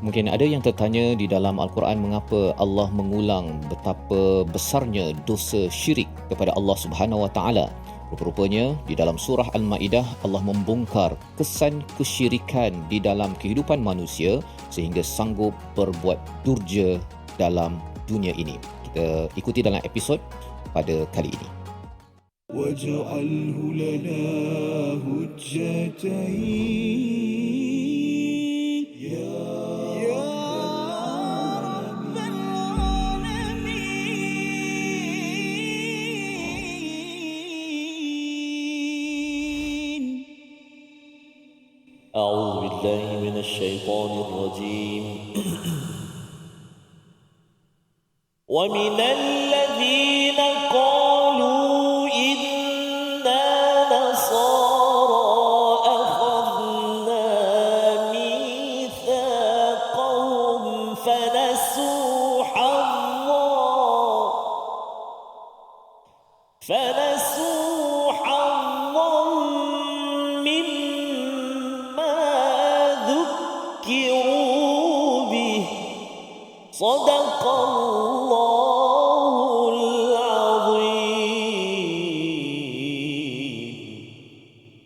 Mungkin ada yang tertanya di dalam Al-Quran mengapa Allah mengulang betapa besarnya dosa syirik kepada Allah Subhanahu Wa Taala. Rupa-rupanya di dalam surah Al-Maidah Allah membongkar kesan kesyirikan di dalam kehidupan manusia sehingga sanggup berbuat durja dalam dunia ini. Kita ikuti dalam episod pada kali ini. وَاجْعَلْهُ لَنَا هُجَّتَيْنِ يَا رَبَّ الْعَالَمِينَ. أعوذ بالله من الشيطان الرجيم ومن الذين قالوا إنا نصارى أخذنا ميثاقهم فنسوا حظا مما ذكروا به صدق الله العظيم.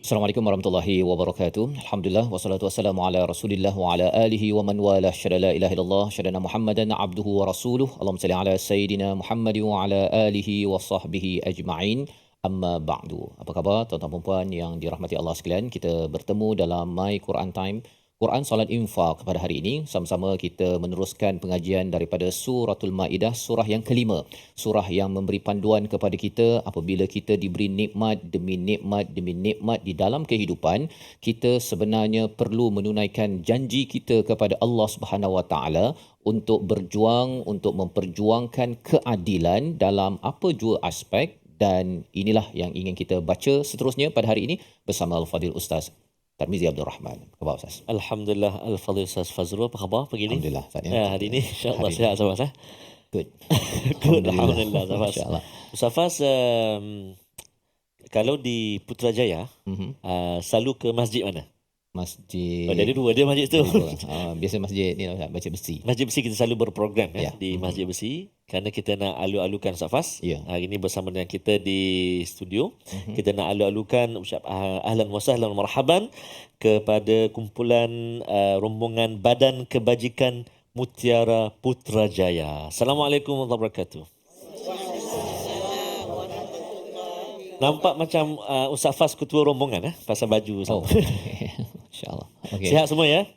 Assalamualaikum warahmatullahi wabarakatuh. Alhamdulillah wassalatu wassalamu ala Rasulillah wa ala alihi wa man wala syada la ilaha illallah syadana Muhammadan abduhu wa rasuluh. Allahumma salli ala sayidina Muhammad wa ala alihi wa sahbihi ajma'in. Amma ba'du. Apa khabar tuan-tuan dan puan yang dirahmati Allah sekalian? Kita bertemu dalam My Quran Time, Quran Salat Infak pada hari ini. Sama-sama kita meneruskan pengajian daripada Suratul Maidah, surah yang kelima. Surah yang memberi panduan kepada kita apabila kita diberi nikmat demi nikmat demi nikmat di dalam kehidupan, kita sebenarnya perlu menunaikan janji kita kepada Allah Subhanahu Wa Taala untuk berjuang, untuk memperjuangkan keadilan dalam apa jua aspek, dan inilah yang ingin kita baca seterusnya pada hari ini bersama Al-Fadhil Ustaz Tarmizi Abdul Rahman. Apa khabar Ustaz? Alhamdulillah, Al-Fadhil Ustaz Fazrul, apa khabar pagi ni? Alhamdulillah Ustaz. Ya, hari ni insya-Allah sihat Ustaz. Good. Good, alhamdulillah Ustaz. Masya-Allah. Ustaz Faz, kalau di Putrajaya, selalu ke masjid mana? Masjid. Oh, dari dua dia masjid tu. Biasa masjid ni lah Ustaz, baca besi. Masjid Besi kita selalu berprogram Ya. di Masjid Besi kerana kita nak alu-alukan Ustaz Faz. Ya. Hari ini bersama dengan kita di studio. Kita nak alu-alukan ucap ahlan wa sahlan wa marhaban kepada kumpulan rombongan Badan Kebajikan Mutiara Putrajaya. Assalamualaikum warahmatullahi wabarakatuh. Nampak macam Ustaz Faz ketua rombongan pasal baju sama. Oh. Insya-Allah. Okey. Sihat semua ya?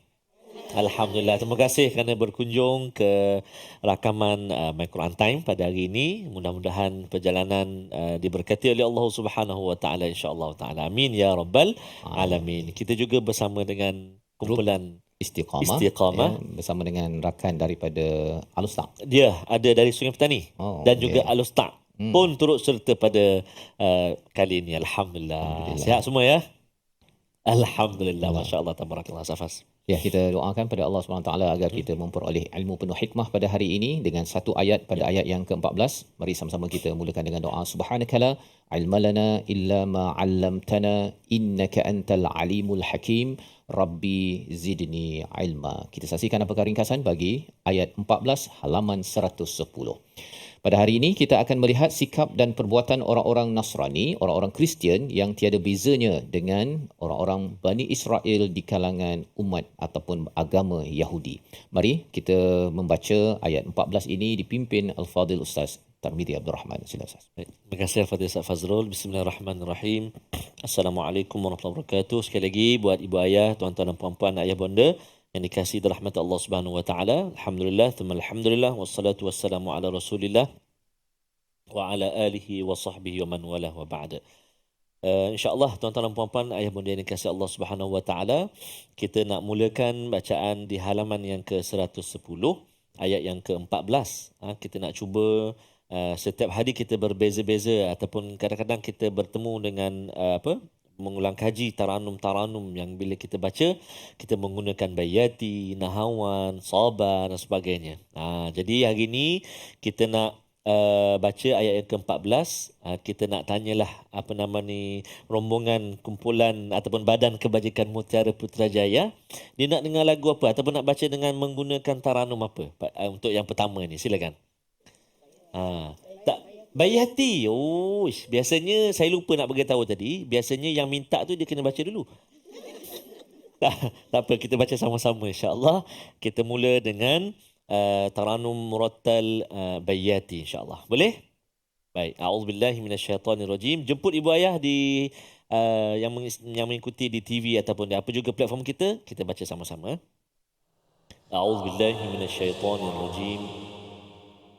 Alhamdulillah. Terima kasih kerana berkunjung ke rakaman My Quran Time pada hari ini. Mudah-mudahan perjalanan diberkati oleh Allah Subhanahu Wa Taala, insya-Allah taala. Amin ya rabbal alamin. Kita juga bersama dengan kumpulan Istiqamah, Istiqamah. ya, bersama dengan rakan daripada Al-Ustaz. Dia ada dari Sungai Petani dan juga Al-Ustaz pun turut serta pada kali ini. Alhamdulillah. Sihat semua ya? Alhamdulillah. Masya-Allah, tabarakallah Safas. Ya, kita doakan pada Allah SWT agar kita memperoleh ilmu penuh hikmah pada hari ini dengan satu ayat pada ayat yang ke-14. Mari sama-sama kita mulakan dengan doa. Subhanakala ilmalana illa ma 'allamtana innaka antal alimul hakim. Rabbi zidni ilma. Kita saksikan apakah ringkasan bagi ayat 14 halaman 110. Pada hari ini kita akan melihat sikap dan perbuatan orang-orang Nasrani, orang-orang Kristian yang tiada bezanya dengan orang-orang Bani Israel di kalangan umat ataupun agama Yahudi. Mari kita membaca ayat 14 ini dipimpin Al-Fadhil Ustaz Tarmizi Abdul Rahman. Sila Ustaz. Terima kasih Al-Fadhil Ustaz Fazrul. Bismillahirrahmanirrahim. Assalamualaikum warahmatullahi wabarakatuh. Sekali lagi buat ibu ayah, tuan-tuan dan puan-puan, ayah bonda yang dikasihi dirahmati Allah Subhanahu wa taala. Alhamdulillah, thumma alhamdulillah, wassalatu wassalamu ala Rasulillah wa ala alihi wa sahbihi wa man walah wa ba'da. InsyaAllah tuan-tuan dan puan-puan, ayah bunda yang dikasihi Allah Subhanahu wa taala, kita nak mulakan bacaan di halaman yang ke-110, ayat yang ke-14. Kita nak cuba setiap hari kita berbeza-beza ataupun kadang-kadang kita bertemu dengan mengulang kaji taranum-taranum yang bila kita baca kita menggunakan bayati, nahawan, sabar dan sebagainya. Jadi hari ini kita nak baca ayat yang ke-14. Kita nak tanyalah rombongan kumpulan ataupun badan kebajikan Mutiara Putrajaya, dia nak dengar lagu apa ataupun nak baca dengan menggunakan taranum apa untuk yang pertama ni. Silakan. Tak, Bayi Hati. Oh, biasanya saya lupa nak beritahu tadi, biasanya yang minta tu dia kena baca dulu. Tak apa, kita baca sama-sama insya-Allah. Kita mula dengan taranum murattal Bayi Hati insya-Allah. Boleh? Baik. A'udzubillahi minasyaitonirrajim. Jemput ibu ayah di yang mengikuti di TV ataupun di apa juga platform kita baca sama-sama. A'udzubillahi minasyaitonirrajim.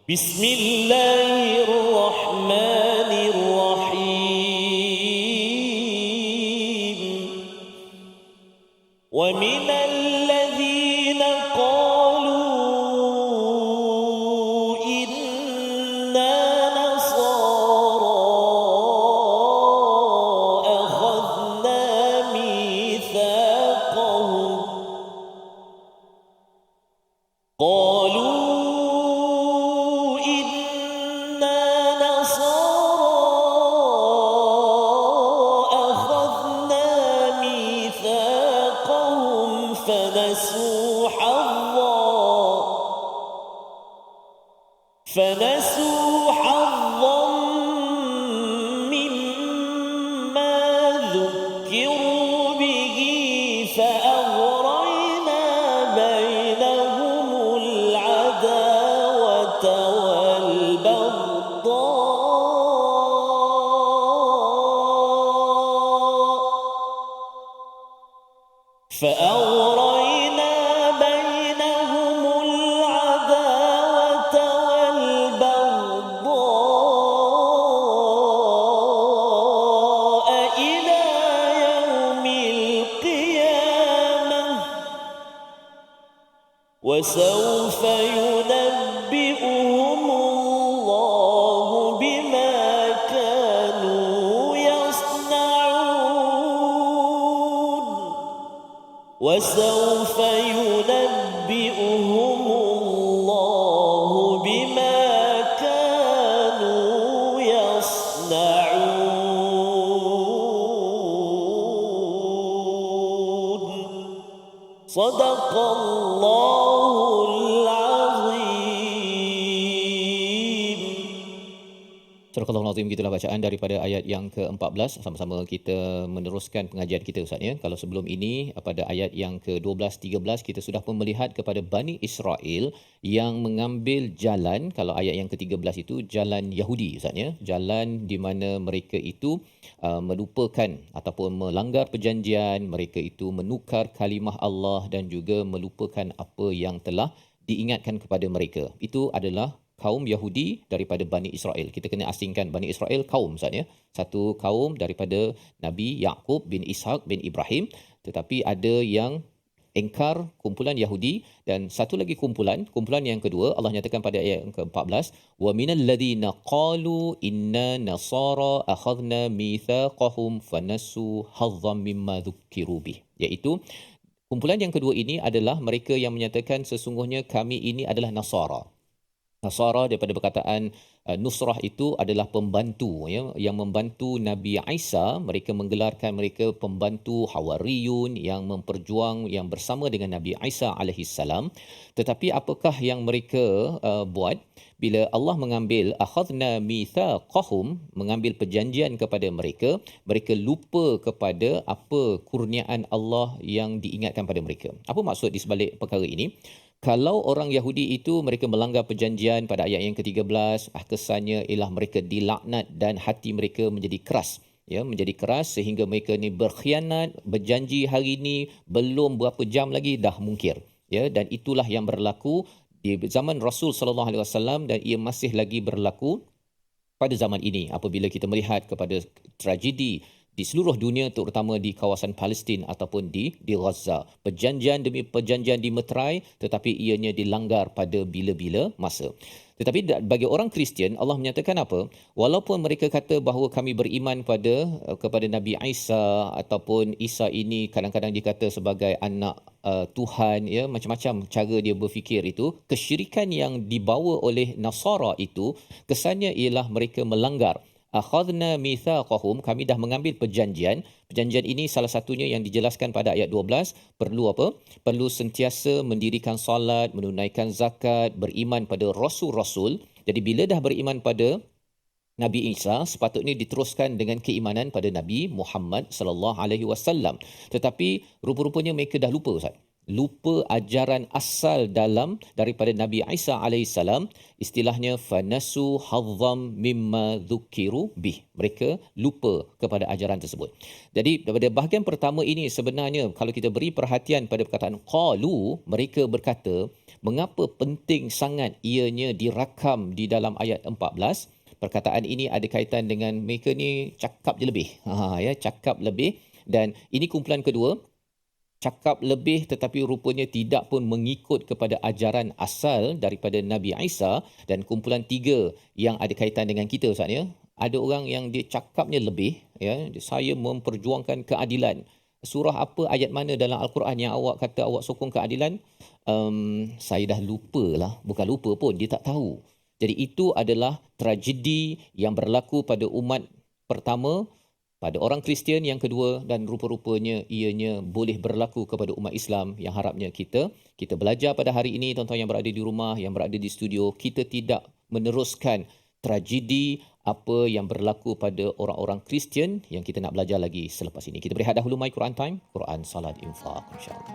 Bismillahirrahmanirrahim. Wa minal ladzina qalu inna nasara akhadna mitsaqahum qalu فنسوا حظا مما ذكروا به فأغرينا بينهم العداوة والبغضاء وسوف ينبئهم الله بما كانوا يصنعون وسوف ينبئهم الله بما كانوا يصنعون صدق الله. Surah Al-Azim, gitulah bacaan daripada ayat yang ke-14. Sama-sama kita meneruskan pengajian kita Ustaz ya. Kalau sebelum ini pada ayat yang ke-12 13 kita sudah pun melihat kepada Bani Israel yang mengambil jalan, kalau ayat yang ke-13 itu jalan Yahudi Ustaz ya. Jalan di mana mereka itu melupakan ataupun melanggar perjanjian, mereka itu menukar kalimah Allah dan juga melupakan apa yang telah diingatkan kepada mereka. Itu adalah kaum Yahudi daripada Bani Israel. Kita kena asingkan Bani Israel kaum Ustaz ya. Satu kaum daripada Nabi Yaqub bin Ishaq bin Ibrahim, tetapi ada yang engkar kumpulan Yahudi, dan satu lagi kumpulan yang kedua Allah nyatakan pada ayat yang ke-14, wa minal ladzina qalu inna nasara akhadna mitsaqahum fanasu hazzam mimma dzukiru bih, iaitu kumpulan yang kedua ini adalah mereka yang menyatakan sesungguhnya kami ini adalah Nasara. Nasara daripada perkataan Nusrah itu adalah pembantu ya, yang membantu Nabi Isa. Mereka menggelarkan mereka pembantu Hawariyun yang memperjuang yang bersama dengan Nabi Isa alaihissalam. Tetapi apakah yang mereka buat bila Allah mengambil akhadna mitsaqahum, mengambil perjanjian kepada mereka, mereka lupa kepada apa kurniaan Allah yang diingatkan pada mereka. Apa maksud di sebalik perkara ini? Kalau orang Yahudi itu mereka melanggar perjanjian pada ayat yang ke-13, kesannya ialah mereka dilaknat dan hati mereka menjadi keras. Ya, menjadi keras sehingga mereka ni berkhianat, berjanji hari ini belum berapa jam lagi dah mungkir. Ya, dan itulah yang berlaku di zaman Rasul sallallahu alaihi wasallam dan ia masih lagi berlaku pada zaman ini apabila kita melihat kepada tragedi di seluruh dunia, terutama di kawasan Palestin ataupun di Gaza. Perjanjian demi perjanjian dimeterai, tetapi ianya dilanggar pada bila-bila masa. Tetapi bagi orang Kristian, Allah menyatakan apa? Walaupun mereka kata bahawa kami beriman kepada Nabi Isa, ataupun Isa ini kadang-kadang dikata sebagai anak Tuhan, ya, macam-macam cara dia berfikir itu, kesyirikan yang dibawa oleh Nasara itu kesannya ialah mereka melanggar. Akhadna mitsaqahum, kami dah mengambil perjanjian. Perjanjian ini salah satunya yang dijelaskan pada ayat 12, perlu apa? Perlu sentiasa mendirikan solat, menunaikan zakat, beriman pada rasul-rasul. Jadi bila dah beriman pada Nabi Isa, sepatutnya diteruskan dengan keimanan pada Nabi Muhammad sallallahu alaihi wasallam. Tetapi rupa-rupanya mereka dah lupa, Ustaz. Lupa ajaran asal daripada Nabi Isa alaihissalam. Istilahnya fanasu hazzam mimma dzukiru bih. Mereka lupa kepada ajaran tersebut. Jadi pada bahagian pertama ini sebenarnya kalau kita beri perhatian pada perkataan qalu, mereka berkata, mengapa penting sangat ianya dirakam di dalam ayat 14? Perkataan ini ada kaitan dengan mereka ni cakap je lebih. Cakap lebih, dan ini kumpulan kedua. Cakap lebih tetapi rupanya tidak pun mengikut kepada ajaran asal daripada Nabi Isa. Dan kumpulan tiga yang ada kaitan dengan kita, Ustaz, ya. Ada orang yang dia cakapnya lebih, ya, saya memperjuangkan keadilan. Surah apa, ayat mana dalam Al-Quran yang awak kata awak sokong keadilan? Saya dah lupa lah. Bukan lupa pun, dia tak tahu. Jadi itu adalah tragedi yang berlaku pada umat pertama, pada orang Kristian yang kedua, dan rupa-rupanya ianya boleh berlaku kepada umat Islam yang harapnya kita belajar pada hari ini, tuan-tuan yang berada di rumah, yang berada di studio, kita tidak meneruskan tragedi apa yang berlaku pada orang-orang Kristian yang kita nak belajar lagi selepas ini. Kita berehat dahulu My Quran Time, Quran, Salat, Infak, insya-Allah.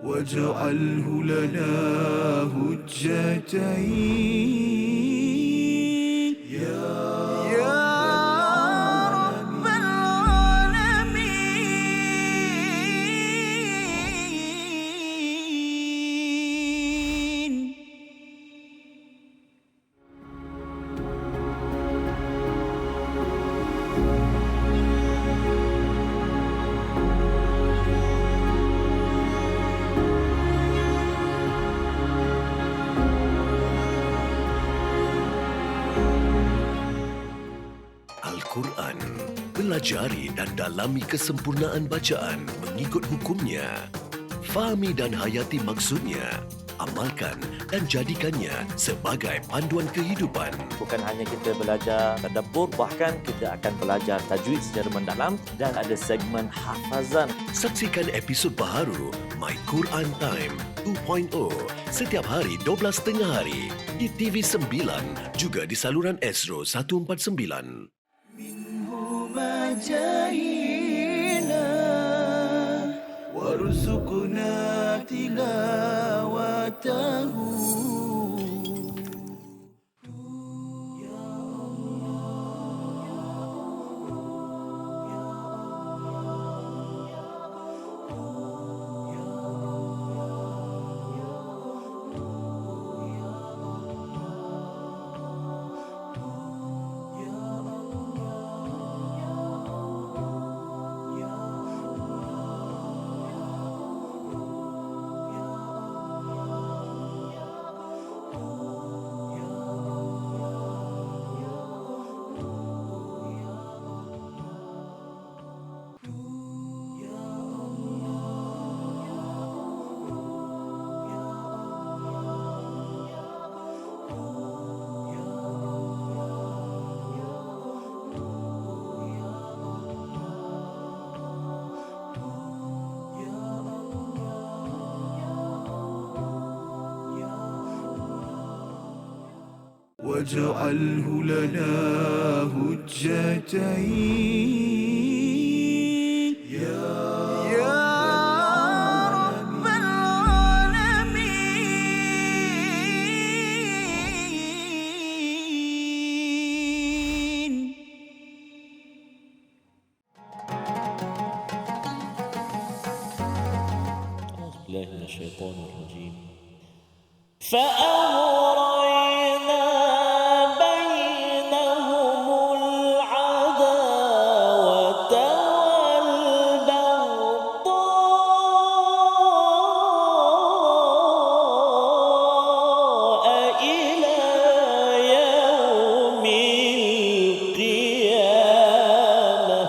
واجعله لنا هجتين يا رب العالمين. Al-Quran. Pelajari dan dalami kesempurnaan bacaan mengikut hukumnya. Fahami dan hayati maksudnya. Amalkan dan jadikannya sebagai panduan kehidupan. Bukan hanya kita belajar tadabbur, bahkan kita akan belajar tajwid secara mendalam dan ada segmen hafazan. Saksikan episod baharu My Quran Time 2.0 setiap hari 12.30 hari di TV9 juga di saluran Astro 149. منهما جاهينا وارزقنا تلاوته. واجعله لنا هجتين يا رب العالمين. Bismillahirrahmanirrahim. فأغرينا بينهم العداوة والبغضاء إلى يوم القيامة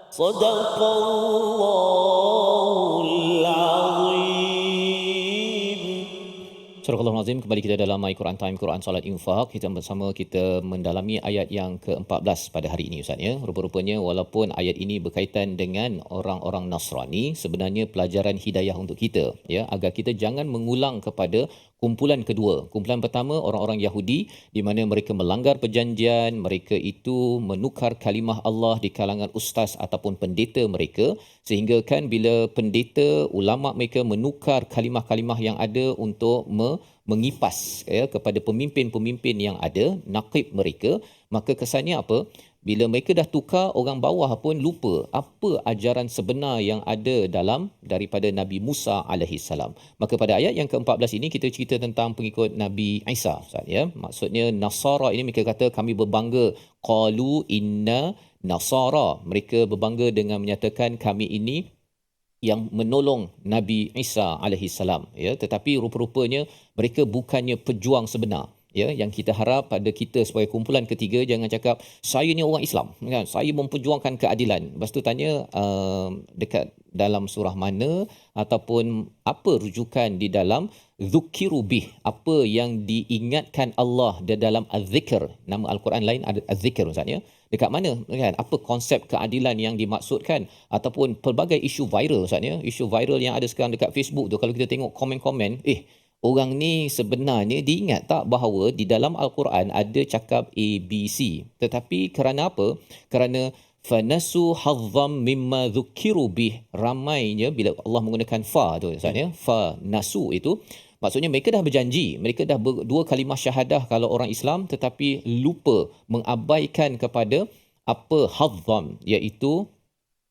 صدق الله العظيم. Surah Al-Azim, kembali kita dalam My Quran Time, Quran Salat Infak. Kita bersama kita mendalami ayat yang ke-14 pada hari ini, Ustaz, ya. Rupa-rupanya walaupun ayat ini berkaitan dengan orang-orang Nasrani, sebenarnya pelajaran hidayah untuk kita, ya, agar kita jangan mengulang kepada kumpulan kedua. Kumpulan pertama orang-orang Yahudi di mana mereka melanggar perjanjian, mereka itu menukar kalimah Allah di kalangan ustaz ataupun pendeta mereka, sehingga kan bila pendeta ulama mereka menukar kalimah-kalimah yang ada untuk mengipas, ya, kepada pemimpin-pemimpin yang ada, naqib mereka, maka kesannya apa? Bila mereka dah tukar, orang bawah pun lupa apa ajaran sebenar yang ada dalam daripada Nabi Musa alaihi salam. Maka pada ayat yang ke-14 ini kita cerita tentang pengikut Nabi Isa, Ustaz, ya. Maksudnya Nasara ini mereka kata kami berbangga, qalu inna nasara. Mereka berbangga dengan menyatakan kami ini yang menolong Nabi Isa alaihi salam, ya. Tetapi rupa-rupanya mereka bukannya pejuang sebenar. Ya, yang kita harap pada kita sebagai kumpulan ketiga, jangan cakap saya ni orang Islam, kan, saya memperjuangkan keadilan. Lepas tu tanya dekat dalam surah mana ataupun apa rujukan di dalam zukiru bih, apa yang diingatkan Allah di dalam az-zikr. Nama al-Quran lain ada az-zikr, Ustaz, ya. Dekat mana, kan, apa konsep keadilan yang dimaksudkan, ataupun pelbagai isu viral, Ustaz, ya. Isu viral yang ada sekarang dekat Facebook tu, kalau kita tengok komen-komen, orang ni sebenarnya diingat tak bahawa di dalam Al-Quran ada cakap A, B, C. Tetapi kerana apa? Kerana fanasu hazzam mimma dhukiru bih. Ramainya bila Allah menggunakan fa tu, Ustaz, ya. Fa nasu itu maksudnya mereka dah berjanji, mereka dah berdua kalimah syahadah kalau orang Islam, tetapi lupa mengabaikan kepada apa hazzam, iaitu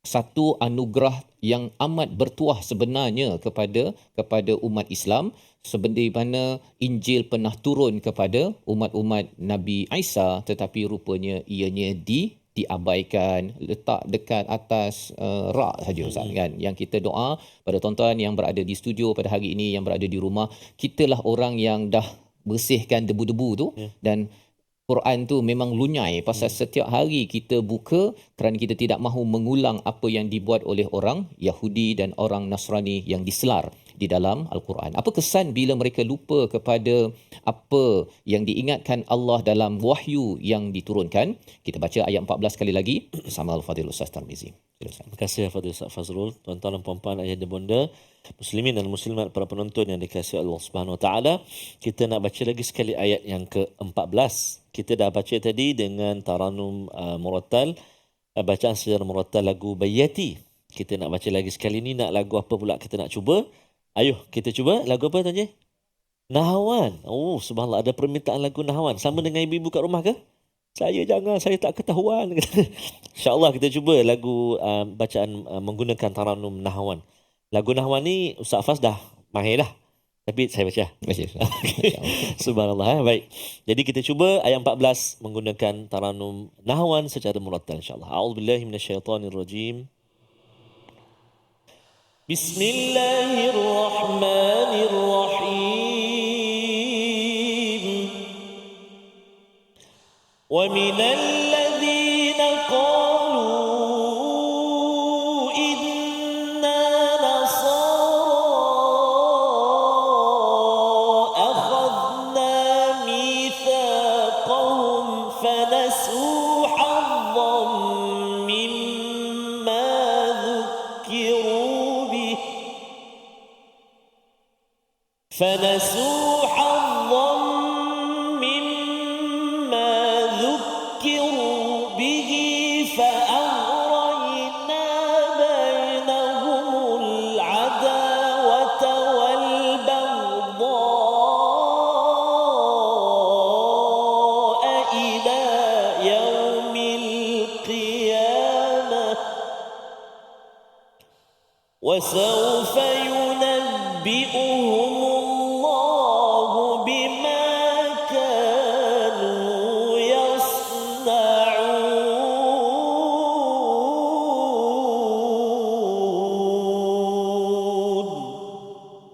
satu anugerah yang amat bertuah sebenarnya kepada umat Islam, seperti mana Injil pernah turun kepada umat-umat Nabi Isa, tetapi rupanya ianya diabaikan, letak dekat atas rak saja, Ustaz, kan. Yang kita doa pada tuan-tuan yang berada di studio pada hari ini, yang berada di rumah, kitalah orang yang dah bersihkan debu-debu tu, dan Quran tu memang lunyai pasal setiap hari kita buka kerana kita tidak mahu mengulang apa yang dibuat oleh orang Yahudi dan orang Nasrani yang diselar di dalam Al-Quran. Apa kesan bila mereka lupa kepada apa yang diingatkan Allah dalam wahyu yang diturunkan? Kita baca ayat 14 sekali lagi bersama Al-Fadhil Ustaz Tarmizi. Terima kasih Fadil Ustaz Fazrul. Tuan-tuan dan puan-puan, ayah dan bonda, muslimin dan muslimat, para penonton yang dikasihi Allah Subhanahu Wa Taala, kita nak baca lagi sekali ayat yang ke-14. Kita dah baca tadi dengan taranum murattal, bacaan secara murattal lagu Bayati. Kita nak baca lagi sekali ni, nak lagu apa pula kita nak cuba? Ayuh, kita cuba lagu apa, Tuan Cik? Nahawan. Oh, subhanallah, ada permintaan lagu Nahawan. Sama dengan ibu-ibu kat rumah ke? Saya jangan, saya tak ketahuan. InsyaAllah kita cuba lagu bacaan menggunakan taranum Nahawan. Lagu Nahawan ni Ustaz Faz dah mahir dah. Tapi saya baca. Subhanallah. Baik. Jadi kita cuba ayat 14 menggunakan taranum Nahawan secara murattal, insyaAllah. A'udzubillahi minasyaitanirrajim. Bismillahirrahmanirrahim. ومن الذين قالوا إنا نصارى أخذنا ميثاقهم فنسوا حظا مما ذكروا به فأغرينا بينهم العداوة والبغضاء إلى يوم القيامة وسوف ينبئهم الله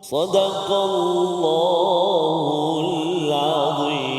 Sadaqallahul azim.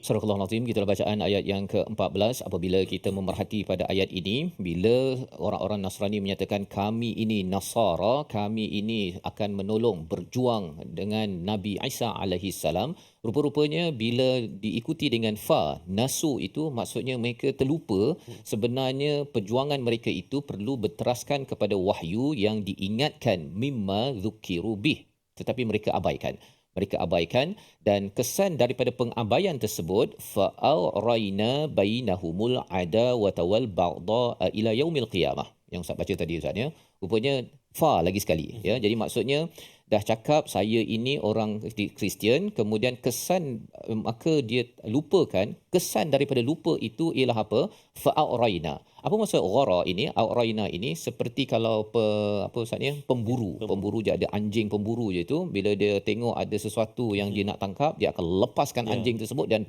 Surah Al-Azim, kita bacaan ayat yang ke-14. Apabila kita memerhati pada ayat ini, bila orang-orang Nasrani menyatakan kami ini Nasara, kami ini akan menolong, berjuang dengan Nabi Isa alaihi salam, rupa-rupanya bila diikuti dengan fa, nasu itu maksudnya mereka terlupa sebenarnya perjuangan mereka itu perlu berteraskan kepada wahyu yang diingatkan mimma dzukiru bih, tetapi mereka abaikan. Mereka abaikan, dan kesan daripada pengabaian tersebut fa'araina bainahumul adawata wal baghdha ila yaumil qiyamah. Yang Ustaz baca tadi Ustaz ya. Rupanya fa lagi sekali ya. Jadi maksudnya dah cakap saya ini orang Kristian, kemudian kesan maka dia lupakan, kesan daripada lupa itu ialah apa? Fa'araina. Apa maksud ghara ini? Araina ini seperti kalau apa Ustaznya, pemburu je, ada anjing pemburu je tu, bila dia tengok ada sesuatu yang dia nak tangkap, dia akan lepaskan anjing tersebut dan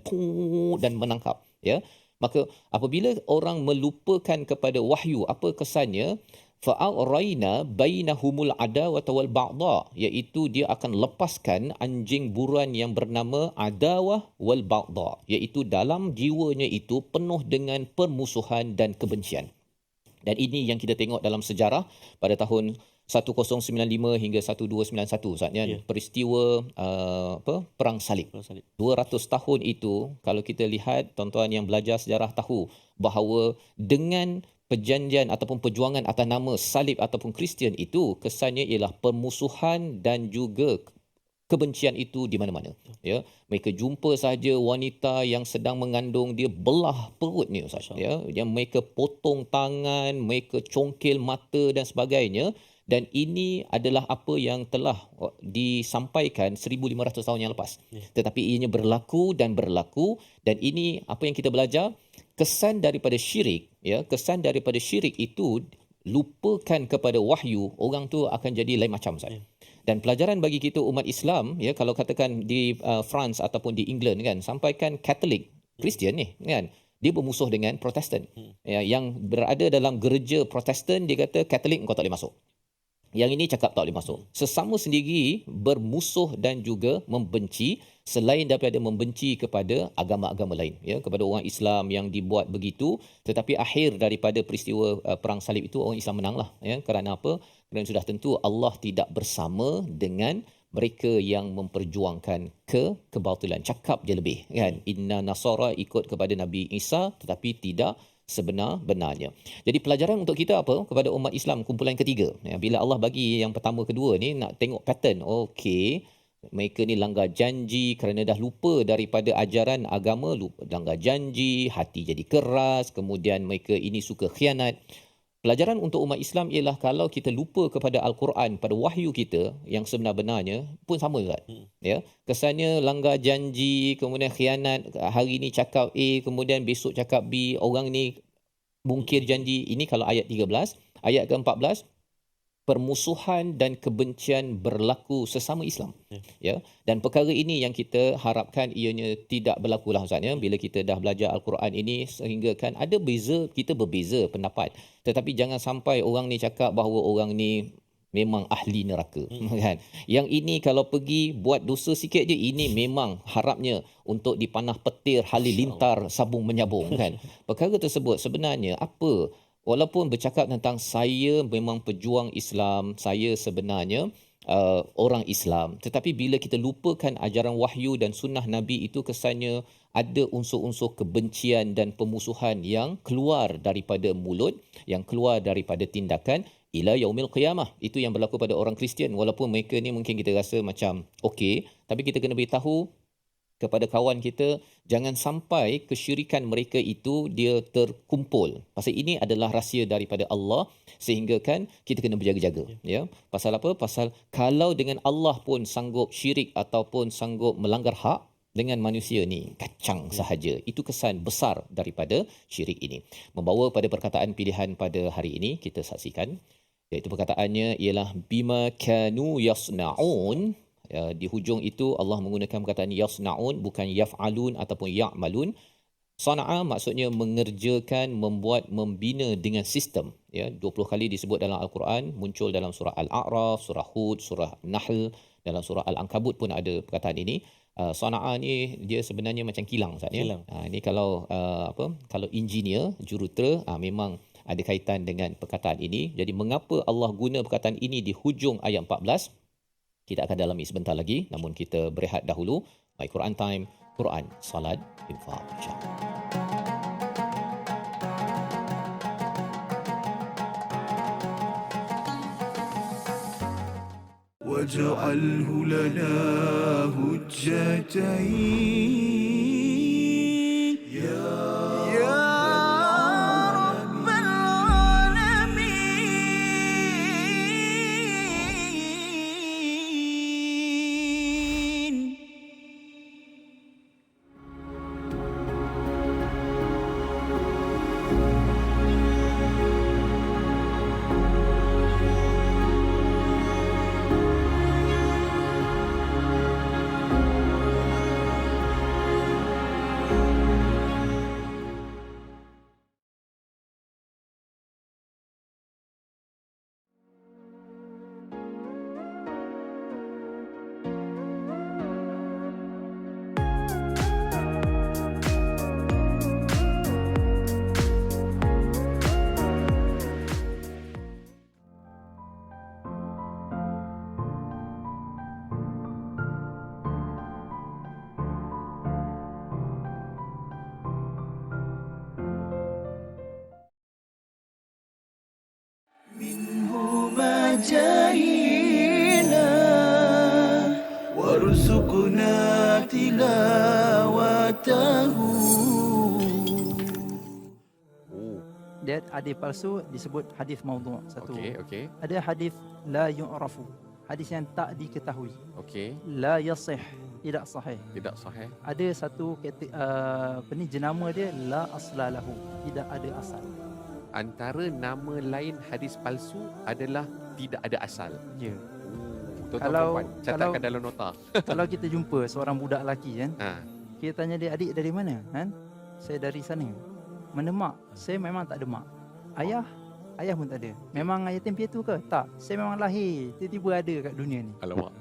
menangkap ya. Maka apabila orang melupakan kepada wahyu, apa kesannya? Fa'araina bainahumul adawata wal baghdha, iaitu dia akan lepaskan anjing buran yang bernama adawah wal baghdha, iaitu dalam jiwanya itu penuh dengan permusuhan dan kebencian. Dan ini yang kita tengok dalam sejarah pada tahun 1095 hingga 1291 Ustaz ya, peristiwa perang salib. 200 tahun itu, kalau kita lihat, tuan-tuan yang belajar sejarah tahu bahawa dengan perjanjian ataupun perjuangan atas nama salib ataupun Kristian itu, kesannya ialah permusuhan dan juga kebencian itu di mana-mana ya. Mereka jumpa saja wanita yang sedang mengandung, dia belah perut ni Ustaz ya, yang mereka potong tangan, mereka congkel mata dan sebagainya. Dan ini adalah apa yang telah disampaikan 1500 tahun yang lepas. Tetapi ianya berlaku, dan ini apa yang kita belajar, kesan daripada syirik ya, kesan daripada syirik itu lupakan kepada wahyu, orang tu akan jadi lain macam Ustaz. Dan pelajaran bagi kita umat Islam ya, kalau katakan di France ataupun di England kan, sampaikan Katolik, Kristian ni kan, dia bermusuh dengan Protestan. Ya, yang berada dalam gereja Protestan dia kata Katolik kau tak boleh masuk. Yang ini cakap tak boleh masuk. Sesama sendiri bermusuh dan juga membenci, selain daripada membenci kepada agama-agama lain ya, kepada orang Islam yang dibuat begitu. Tetapi akhir daripada peristiwa perang salib itu, orang Islam menanglah ya. Kerana apa? Kerana sudah tentu Allah tidak bersama dengan mereka yang memperjuangkan kebatilan. Cakap je lebih kan, inna nasara ikut kepada Nabi Isa tetapi tidak sebenar-benarnya. Jadi pelajaran untuk kita apa? Kepada umat Islam kumpulan ketiga ya, bila Allah bagi yang pertama kedua ni, nak tengok pattern. Okey, mereka ni langgar janji kerana dah lupa daripada ajaran agama, langgar janji, hati jadi keras, kemudian mereka ini suka khianat. Pelajaran untuk umat Islam ialah kalau kita lupa kepada Al-Quran, pada wahyu kita yang sebenar-benarnya pun sama Ustaz. Ya, kesannya langgar janji, kemudian khianat, hari ni cakap A, kemudian besok cakap B, orang ni mungkir janji. Ini kalau ayat 13, ayat ke-14, permusuhan dan kebencian berlaku sesama Islam. Ya, dan perkara ini yang kita harapkan ianya tidak berlaku lah Ustaz ya. Bila kita dah belajar Al-Quran ini, sehingga kan ada beza, kita berbeza pendapat. Tetapi jangan sampai orang ni cakap bahawa orang ni memang ahli neraka kan. Yang ini kalau pergi buat dosa sikit je, ini memang harapnya untuk dipanah petir halilintar sabung menyabung kan. Perkara tersebut sebenarnya apa? Walaupun bercakap tentang saya memang pejuang Islam, saya sebenarnya orang Islam, tetapi bila kita lupakan ajaran wahyu dan sunnah Nabi itu, kesannya ada unsur-unsur kebencian dan pemusuhan yang keluar daripada mulut, yang keluar daripada tindakan ila yaumil qiyamah. Itu yang berlaku pada orang Kristian. Walaupun mereka ni mungkin kita rasa macam okey, tapi kita kena beritahu kepada kawan kita, jangan sampai kesyirikan mereka itu dia terkumpul. Pasal ini adalah rahsia daripada Allah, sehingga kan kita kena berjaga-jaga ya. Pasal apa? Pasal kalau dengan Allah pun sanggup syirik ataupun sanggup melanggar hak, dengan manusia ni kacang sahaja. Itu kesan besar daripada syirik ini. Membawa pada perkataan pilihan pada hari ini, kita saksikan, iaitu perkataannya ialah bima kanu yasnaun. Di hujung itu Allah menggunakan perkataan yasnaun, bukan yaf'alun ataupun ya'malun. Sana'a maksudnya mengerjakan, membuat, membina dengan sistem. Ya, 20 kali disebut dalam Al-Quran, muncul dalam surah Al-A'raf, surah Hud, surah Nahl, dalam surah Al-Ankabut pun ada perkataan ini. Sana'a ni dia sebenarnya macam kilang, Ustaz, ya. Kilang. Ini kalau kalau engineer, jurutera, memang ada kaitan dengan perkataan ini. Jadi mengapa Allah guna perkataan ini di hujung ayat 14? Kita akan dalami sebentar lagi, namun kita berehat dahulu. My Quran Time, Quran, Salat, Infaq, insya-Allah. واجعله لنا هجتين يا رب العالمين. منهما جاهينا وارزقنا تلاوته. Dia hadis palsu disebut hadis maudhu' satu. Okey. Ada hadis la yu'rafu, hadis yang tak diketahui. Okey. La yasih, tidak sahih. Tidak sahih. Ada satu jenama dia la aslalahu, tidak ada asal. Antara nama lain hadis palsu adalah tidak ada asal. Ya. Tuan-tuan Kalau- puan, catatkan dalam nota. Kalau kita jumpa seorang budak lelaki kan, Ha. kita tanya dia, adik dari mana? Kan? Saya dari sana. Mana mak? Saya memang tak ada mak. Ayah? Ayah pun tak ada. Memang yatim piatu ke? Tak. Saya memang lahir, tiba-tiba ada kat dunia ni. Alamak.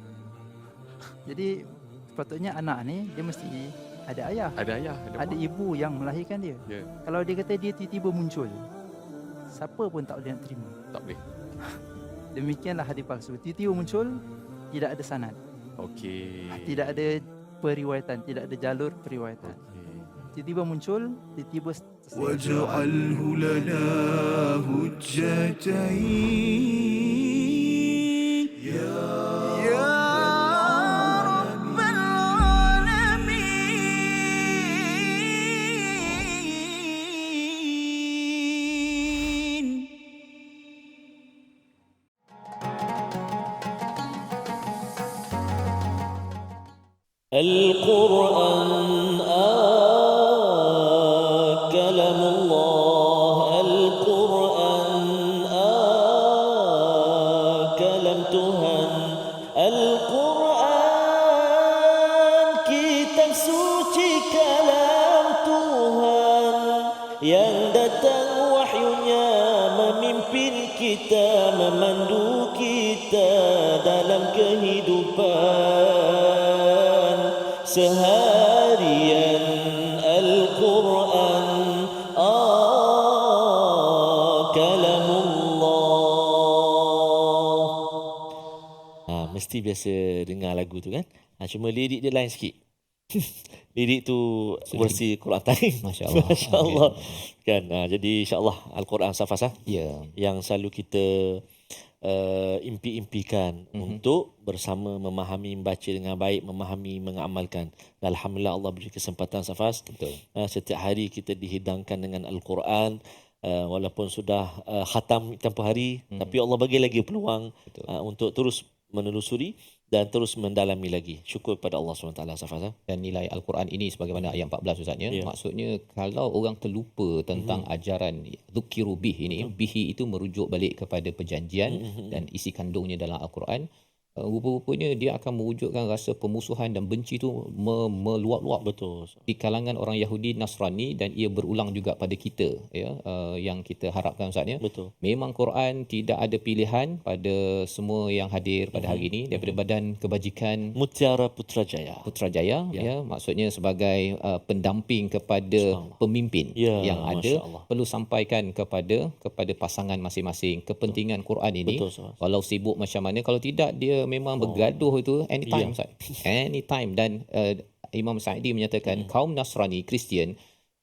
Jadi sepatutnya anak ni dia mesti ada ayah, Ada ayah, ada mak. ibu yang melahirkan dia. Ya, Kalau dia kata dia tiba-tiba muncul, siapa pun tak boleh nak terima. tak boleh. Demikianlah hadis palsu. Tiba-tiba muncul, tidak ada sanad, Okey. tidak ada periwayatan, tidak ada jalur periwayatan. Okey. Tiba-tiba muncul, tiba-tiba selesai. واجعله لنا هجتين يا رب العالمين. القرآن كلام الله. القرآن كلام Tuhan. Al-Quran kitab suci kalam Tuhan, yang datang wahyunya memimpin kita, memandu kita dalam kehidupan seharian. Al-Quran kalamullah. Mesti biasa dengar lagu tu kan. Cuma lirik dia lain sikit. Lirik tu versi Quran Time. Masya Allah. Masya Allah. Kan. Jadi insya-Allah Al-Quran Safas Ya. yang selalu kita impi-impikan untuk bersama memahami, membaca dengan baik, memahami, mengamalkan. Alhamdulillah Allah beri kesempatan Safas. Betul. Setiap hari kita dihidangkan dengan Al-Quran. Walaupun sudah khatam tempoh hari, tapi Allah bagi lagi peluang untuk terus menelusuri dan terus mendalami lagi. Syukur pada Allah SWT Safas. Dan nilai Al-Quran ini sebagaimana ayat 14 Ustaznya, Ya. maksudnya kalau orang terlupa tentang ajaran Dzukiru bih ini, bihi itu merujuk balik kepada perjanjian dan isi kandungnya dalam Al-Quran. rupa-rupanya dia akan mewujudkan rasa pemusuhan dan benci tu meluap-luap Betul. di kalangan orang Yahudi Nasrani, dan ia berulang juga pada kita, ya, yang kita harapkan Ustaz, ya. Betul. Memang Quran tidak ada pilihan pada semua yang hadir pada hari ini daripada Badan Kebajikan Mutiara Putrajaya. Putrajaya, ya, maksudnya sebagai pendamping kepada Subhanallah. pemimpin Ya, yang Masya ada, Allah. perlu sampaikan kepada pasangan masing-masing kepentingan Quran ini. Betul, Ustaz. Walau sibuk macam mana, kalau tidak dia memang bergaduh itu anytime, Ustaz. Anytime. Dan Imam Sa'di menyatakan kaum Nasrani, Kristian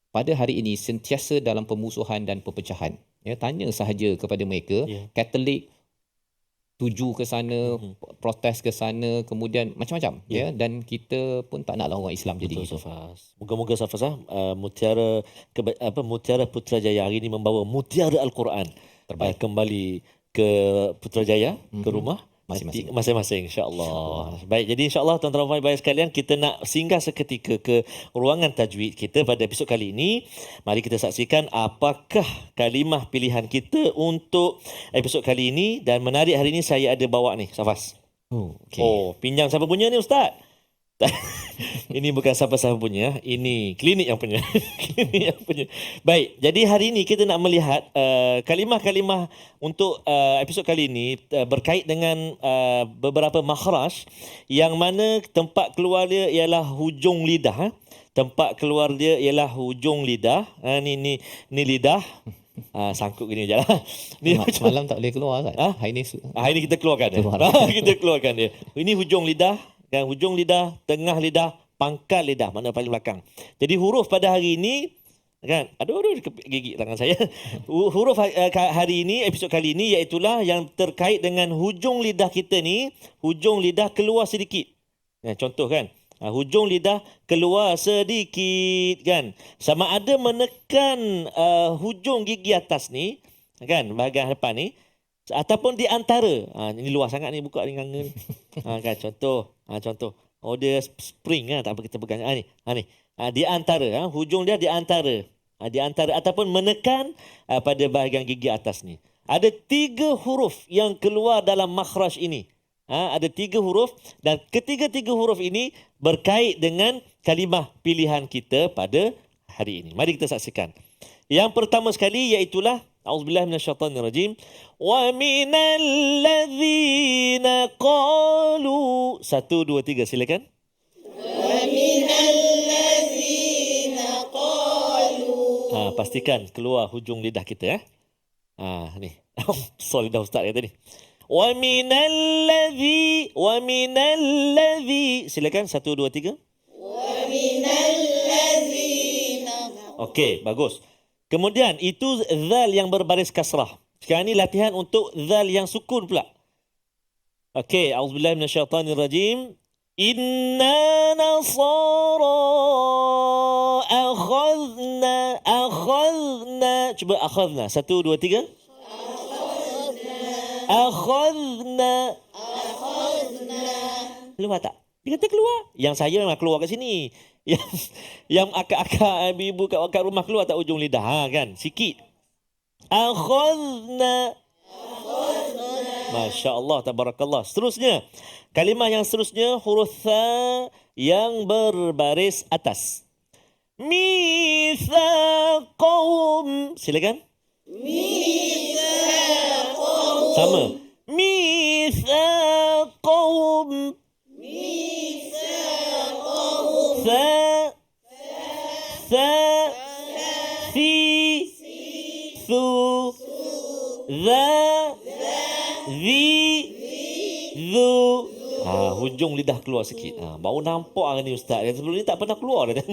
pada hari ini sentiasa dalam pemusuhan dan perpecahan. Ya, tanya sahaja kepada mereka, Katolik tuju ke sana, protes ke sana, kemudian macam-macam, ya, dan kita pun tak naklah orang Islam jadi Betul, gitu. Safas. Moga-moga Safas, Mutiara Putrajaya hari ini membawa mutiara Al-Quran kembali ke Putrajaya, ke rumah masing-masing, insya-Allah. Baik, jadi insya-Allah tuan-tuan dan puan-puan sekalian, kita nak singgah seketika ke ruangan tajwid kita pada episod kali ini. Mari kita saksikan apakah kalimah pilihan kita untuk episod kali ini, dan menarik hari ini saya ada bawa ni, Safas. Okay. Oh, pinjam siapa punya ni Ustaz? Ini bukan siapa-siapa punya, ini klinik yang punya. Klinik yang punya. Baik, jadi hari ini kita nak melihat kalimah-kalimah untuk episod kali ini berkait dengan beberapa makhraj yang mana tempat keluar dia ialah hujung lidah. Tempat keluar dia ialah hujung lidah. Ni lidah. Sangkut gini je lah. Semalam tak boleh keluar, Ustaz. Hari ni kita keluarkan. Kita keluarkan dia. Ini hujung lidah. Dan hujung lidah, tengah lidah, pangkal lidah, mana paling belakang. Jadi huruf pada hari ini, kan, aduh gigit tangan saya. Huruf hari ini, episod kali ini, iaitulah yang terkait dengan hujung lidah kita ni, hujung lidah keluar sedikit. Contoh kan, hujung lidah keluar sedikit, kan. Sama ada menekan hujung gigi atas ni, kan, bahagian depan ni, ataupun di antara. Ini luar sangat ni, buka ni kangen. Kan, contoh. Oh, dia spring, tak apa kita pegang. Ni. Di antara, hujung dia di antara. Di antara ataupun menekan pada bahagian gigi atas ni. Ada 3 huruf yang keluar dalam makhraj ini. Ada 3 huruf, dan ketiga-tiga huruf ini berkait dengan kalimah pilihan kita pada hari ini. Mari kita saksikan. Yang pertama sekali iaitulah A'udzubillahi minasyaitanirrajim. Wa minal ladzina qalu. 1 2 3 silakan. Wa minal ladzina qalu. Pastikan keluar hujung lidah kita, ni. Sorry dah ustaz kata ni. Wa minal ladzi. Silakan 1 2 3. Wa minal ladzina. Okey, bagus. Kemudian itu zal yang berbaris kasrah. Sekarang ni latihan untuk zal yang sukun pula. Okey, auzubillahi minasyaitanirrajim. Inna nasara akhadna. Cuba akhadna. 1 2 3. Akhadna. Keluar tak? Dia kata keluar. Yang saya memang keluar kat sini. Yang akak-akak, ibu kat rumah keluar tak ujung lidah, kan? Sikit. Akhadna. Masya Allah, tabarakallah. Seterusnya, kalimah yang seterusnya huruf tha yang berbaris atas. Mitsaqahum. Silakan. Mitsaqahum. Sama. Mitsaqahum. Tha. Fi. Thu. Dha. Zi. Zu. Hujung lidah keluar sikit. Baru nampak hari ni ustaz. Yang sebelum ni tak pernah keluar dah.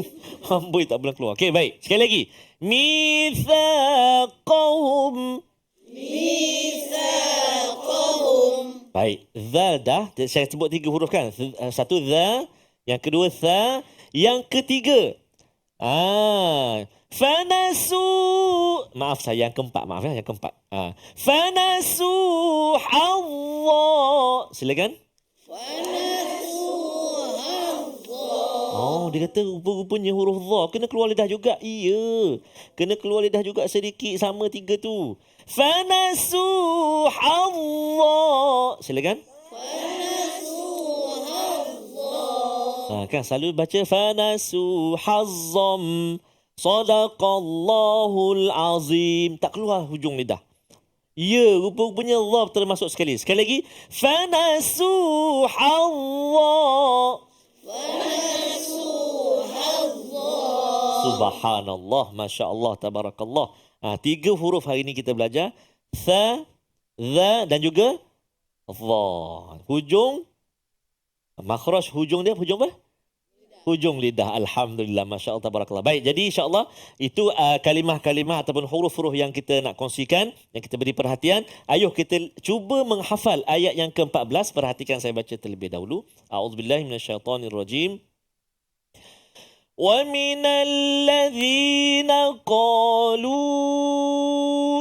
Amboi tak pernah keluar. Okey, baik. Sekali lagi. Mitsaqahum. Mitsaqahum. Baik. Zal dah. Saya sebut 3 huruf kan. Satu za. Yang kedua tha. Yang ketiga. Fanasu. Maaf saya yang keempat. Yang keempat. Fanasu Allah. Silakan. Oh, dia kata rupa-rupanya huruf dha kena keluar lidah juga. Iya. Kena keluar lidah juga sedikit sama 3 tu. Fanasu Allah. Silakan. Kan selalu baca fanasu hazzam sadaqallahul azim. Tak keluar hujung lidah. Ya, rupa-rupanya Allah termasuk sekali. Sekali lagi. Fanasu hazzam. Subhanallah, Masya Allah, Tabarakallah. 3 huruf hari ini kita belajar. Tha, dha dan juga dha. Hujung, makhraj hujung dia, hujung apa? Hujung lidah. Alhamdulillah, Masya Allah, Tabarakallah. Baik, jadi insyaAllah itu kalimah-kalimah ataupun huruf-huruf yang kita nak kongsikan, yang kita beri perhatian. Ayuh kita cuba menghafal ayat yang ke-14. Perhatikan saya baca terlebih dahulu. A'udzubillahi minasyaitanirrajim. وَمِنَ الَّذِينَ قَالُوا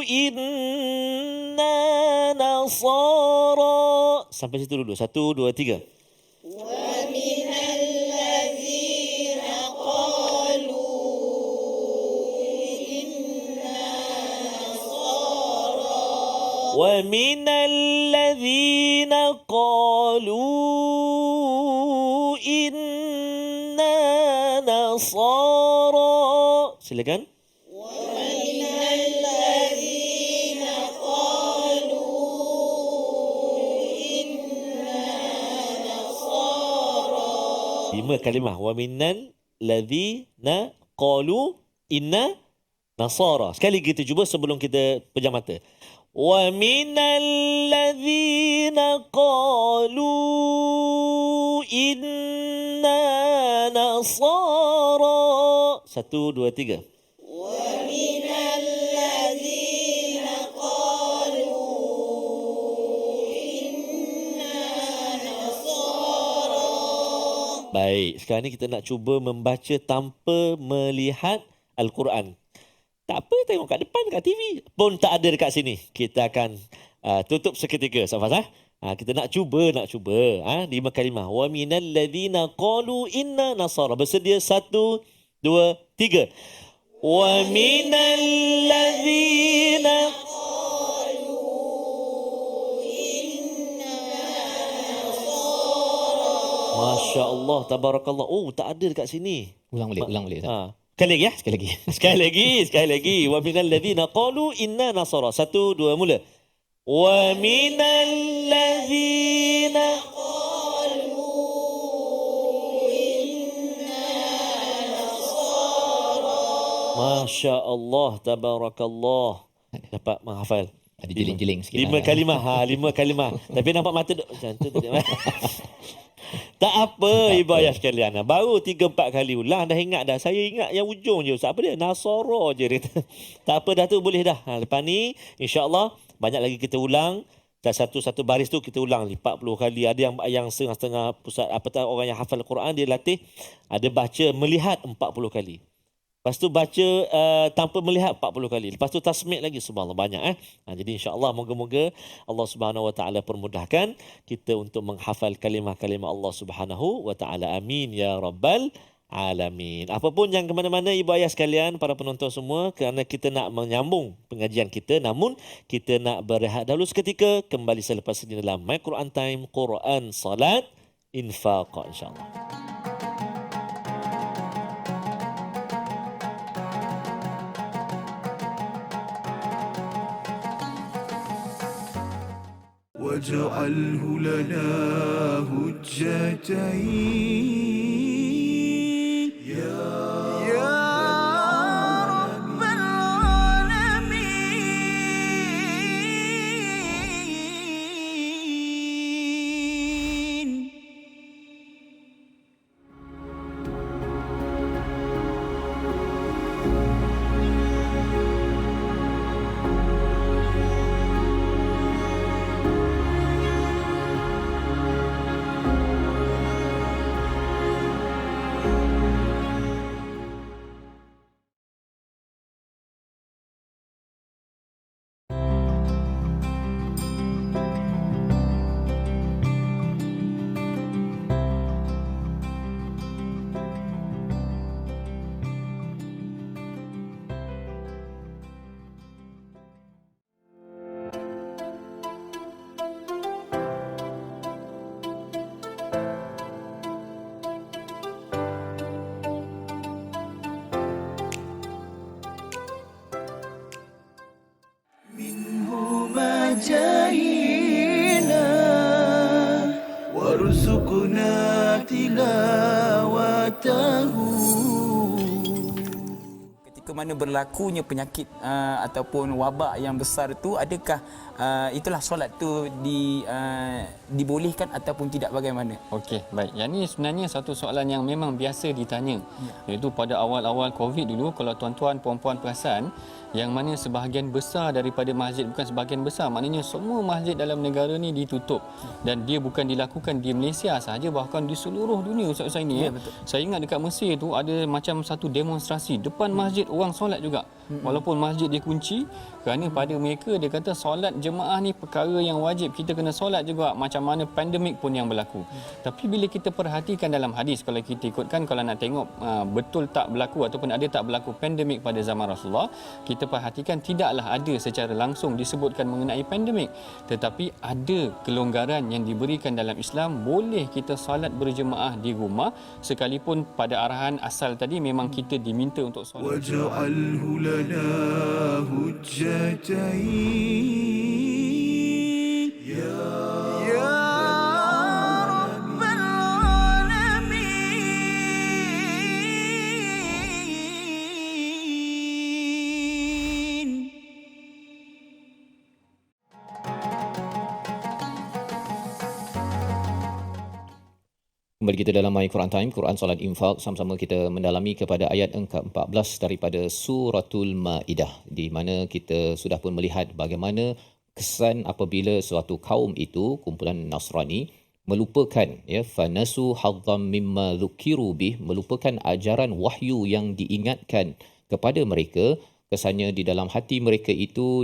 إِنَّا نَصَارَى. Sampai situ dulu. 1, 2, 3. وَمِنَ الَّذِينَ قَالُوا إِنَّا نَصَارَى. وَمِنَ الَّذِينَ قَالُوا إِنَّا نَصَارَى. Silakan. وَمِنَ الَّذِينَ قَالُوا إِنَّا نَصَارَى. 5 kalimah. وَمِنَ الَّذِينَ قَالُوا إِنَّا نَصَارَى. Sekali kita cuba sebelum kita pejam mata. وَمِنَ الَّذِينَ قَالُوا إِنَّا نَصَارَى. 1, 2, 3. وَمِنَ الَّذِينَ قَالُوا إِنَّا نَصَارَى. Baik, sekarang ni kita nak cuba membaca tanpa melihat Al-Quran. Tak apa, tengok kat depan, kat TV. Pun tak ada dekat sini. Kita akan tutup seketika. Safas, kita nak cuba. 5 kalimah. Wa minal ladzina qalu inna nasara. Bersedia 1, 2, 3. Wa minal ladzina قَالُوا إِنَّا نَصَارَى. Masya Allah, tabarakallah. Oh, tak ada dekat sini. Ulang balik. Ustaz. Sekali lagi ya? Sekali lagi. Sekali lagi. Wa minal ladzina qalu inna nasara. 1, 2, mula. Wa minal ladzina قَالُوا إِنَّا نَصَارَى. Masya Allah, tabarakallah. Dapat menghafal. Ada jeling-jeling sikit. 5 kalimah. 5 kalimah. Tapi nampak mata macam tu tadi. Tak apa, ibu ayah sekalian. Baru 3-4 kali ulang dah ingat dah. Saya ingat yang ujung je. Apa dia? Nasara je. Tak apa dah tu, boleh dah. Lepas ni, insyaAllah, banyak lagi kita ulang. Dan satu-satu baris tu kita ulang 40 kali. Ada yang setengah-setengah pusat, orang yang hafal Quran, dia latih. Ada baca melihat 40 kali. Lepas tu baca tanpa melihat 40 kali. Lepas tu tasmid lagi, subhanallah, banyak. Jadi insyaAllah moga-moga Allah Subhanahu Wa Taala permudahkan kita untuk menghafal kalimah-kalimah Allah Subhanahu Wa Taala. Amin ya rabbal alamin. Apapun yang ke mana-mana ibu ayah sekalian, para penonton semua, kerana kita nak menyambung pengajian kita, namun kita nak berehat dahulu seketika. Kembali selepas ini dalam My Quran Time, Quran, Salat, Infaq, insyaAllah. واجعله لنا هجتين يا رب العالمين. جاهينا وارزقنا تلاوته. Ketika mana berlakunya penyakit ataupun wabak yang besar itu, adakah itulah solat tu dibolehkan ataupun tidak, bagaimana? Okey, baik. Yang ni sebenarnya satu soalan yang memang biasa ditanya. Iaitu pada awal-awal COVID dulu, kalau tuan-tuan puan-puan perasan, yang mana sebahagian besar daripada masjid, bukan sebahagian besar, maknanya semua masjid dalam negara ni ditutup. Dan dia bukan dilakukan di Malaysia sahaja, bahkan di seluruh dunia Ustaz Husaini. Saya ingat dekat Mesir tu ada macam satu demonstrasi depan masjid, orang solat juga. Walaupun masjid dikunci, kerana pada mereka dia kata solat jemaah ni perkara yang wajib, kita kena solat juga macam mana pandemik pun yang berlaku. Tapi bila kita perhatikan dalam hadis, kalau kita ikutkan, kalau nak tengok betul tak berlaku ataupun ada tak berlaku pandemik pada zaman Rasulullah, kita perhatikan tidaklah ada secara langsung disebutkan mengenai pandemik, tetapi ada kelonggaran yang diberikan dalam Islam. Boleh kita solat berjemaah di rumah, sekalipun pada arahan asal tadi memang kita diminta untuk solat. واجعله لنا هجتين يا رب العالمين. Kembali kita dalam My Quran Time, Quran Salat Infak. Sama-sama kita mendalami kepada ayat ke-14 daripada Suratul Maidah, di mana kita sudah pun melihat bagaimana kesan apabila suatu kaum itu, kumpulan Nasrani, melupakan fanasu hadzam mimma dzukiru bih, melupakan ajaran wahyu yang diingatkan kepada mereka. Kesannya di dalam hati mereka itu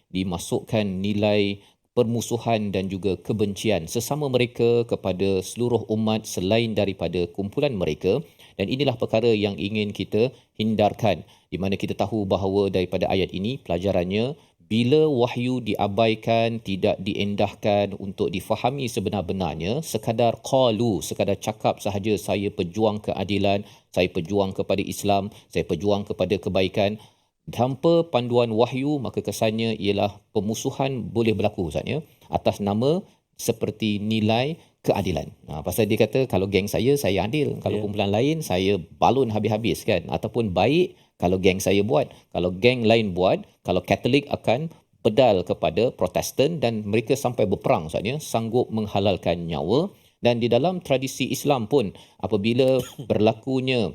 dimasukkan nilai permusuhan dan juga kebencian sesama mereka kepada seluruh umat selain daripada kumpulan mereka. Dan inilah perkara yang ingin kita hindarkan, di mana kita tahu bahawa daripada ayat ini pelajarannya, bila wahyu diabaikan, tidak diendahkan untuk difahami sebenar-benarnya, sekadar qalu, sekadar cakap sahaja, saya pejuang keadilan, saya pejuang kepada Islam, saya pejuang kepada kebaikan, tanpa panduan wahyu, maka kesannya ialah pemusuhan boleh berlaku Ustaz, atas nama seperti nilai keadilan. Pasal dia kata kalau geng saya adil, kalau kumpulan lain saya balun habis-habis kan, ataupun baik kalau geng saya buat, kalau geng lain buat, kalau Katolik akan pedal kepada Protestan dan mereka sampai berperang Ustaz, sanggup menghalalkan nyawa. Dan di dalam tradisi Islam pun, apabila berlakunya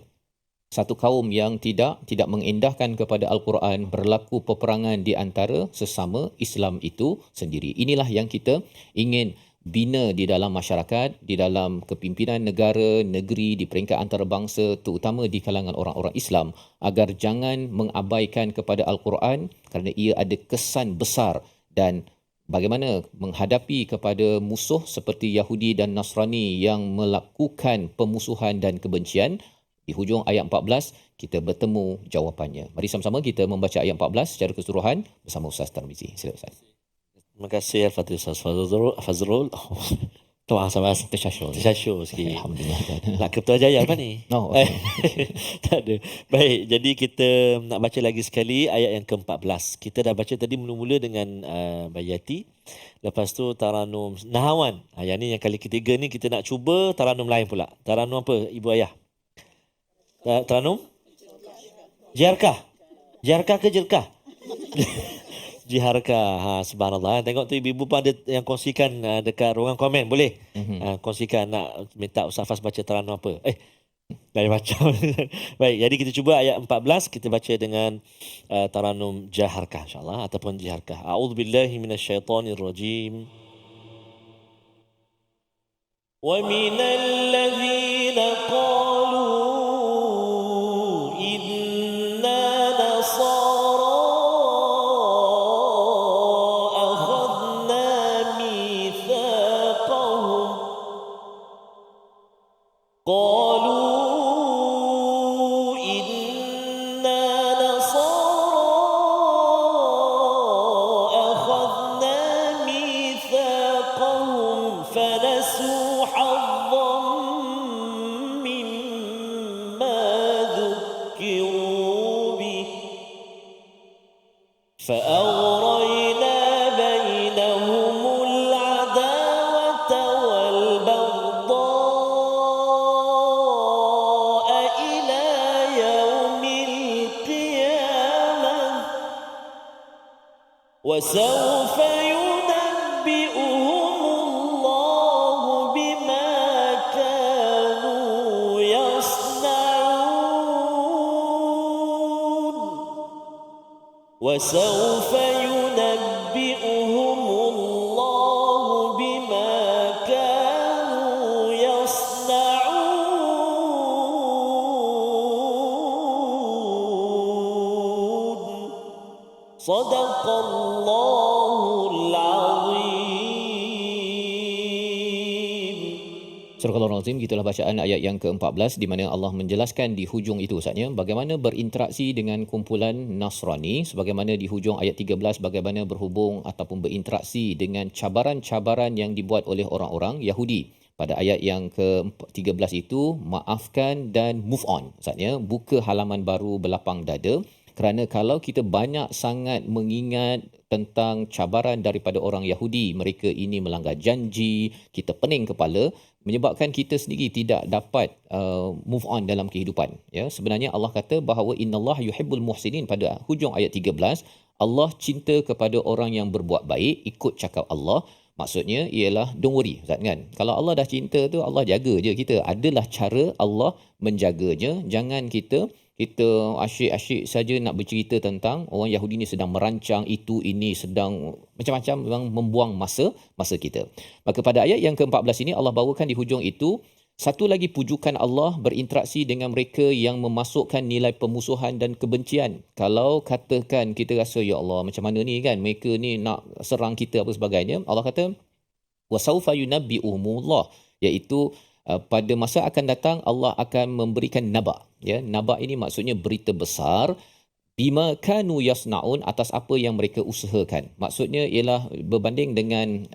satu kaum yang tidak mengendahkan kepada Al-Quran, berlaku peperangan di antara sesama Islam itu sendiri. Inilah yang kita ingin bina di dalam masyarakat, di dalam kepimpinan negara, negeri, di peringkat antarabangsa, terutama di kalangan orang-orang Islam, agar jangan mengabaikan kepada Al-Quran kerana ia ada kesan besar. Dan bagaimana menghadapi kepada musuh seperti Yahudi dan Nasrani yang melakukan pemusuhan dan kebencian. Di hujung ayat 14, kita bertemu jawapannya. Mari sama-sama kita membaca ayat 14 secara keseluruhan bersama Ustaz Tarmizi. Sila Ustaz. Terima kasih Al-Fatihah Ustaz Fazrul. Tuan sama Tashasyur sikit. Alhamdulillah. Nak ketua jaya apa ni? No, okay. Tak ada. Baik, jadi kita nak baca lagi sekali ayat yang ke-14. Kita dah baca tadi mula-mula dengan Bayati. Lepas tu Taranum Nahawan. Yang ni yang kali ketiga ni kita nak cuba Taranum lain pula. Taranum apa Ibu Ayah? Taranum? Jiharkah? Jiharkah ke Jerkah? Jiharkah. Subhanallah. Tengok tu ibu-ibu pun ada yang kongsikan dekat ruangan komen. Boleh? Kongsikan nak minta Ustaz Faz baca Taranum apa? Lain macam. Baik, jadi kita cuba ayat 14. Kita baca dengan Taranum Jaharkah insyaAllah. Ataupun Jiharkah. A'udzubillahi minasyaitanirrajim. Wa minal ladhina qalu قالوا إنا نصارى أخذنا ميثاقهم فنسوا حظا مما ذكروا به فأغرينا بينهم وسوف ينبئهم الله بما كانوا يصنعون وسوف ينبئهم الله بما كانوا يصنعون صدق الله العظيم. Surah Al-Azim, gitulah bacaan ayat yang ke-14 di mana Allah menjelaskan di hujung itu Ustaznya bagaimana berinteraksi dengan kumpulan Nasrani, sebagaimana di hujung ayat 13 bagaimana berhubung ataupun berinteraksi dengan cabaran-cabaran yang dibuat oleh orang-orang Yahudi. Pada ayat yang ke-13 itu, maafkan dan move on. Ustaznya, buka halaman baru berlapang dada. Kerana kalau kita banyak sangat mengingat tentang cabaran daripada orang Yahudi, mereka ini melanggar janji, kita pening kepala, menyebabkan kita sendiri tidak dapat move on dalam kehidupan. Ya, sebenarnya Allah kata bahawa innallaha yuhibbul muhsinin pada hujung ayat 13, Allah cinta kepada orang yang berbuat baik, ikut cakap Allah. Maksudnya ialah don't worry, Ustaz, kan? Kalau Allah dah cinta tu, Allah jaga je kita. Adalah cara Allah menjaganya. Jangan kita asyik-asyik saja nak bercerita tentang orang Yahudi ni sedang merancang itu, ini, sedang macam-macam, memang membuang masa kita. Maka pada ayat yang ke-14 ini Allah bawakan di hujung itu satu lagi pujukan Allah berinteraksi dengan mereka yang memasukkan nilai pemusuhan dan kebencian. Kalau katakan kita rasa ya Allah macam mana ni kan, mereka ni nak serang kita apa sebagainya, Allah kata wasaufa yunabbi'uhumullah, iaitu pada masa akan datang Allah akan memberikan naba. Ya, naba ini maksudnya berita besar, bima kanu yasnaun, atas apa yang mereka usahakan. Maksudnya ialah berbanding dengan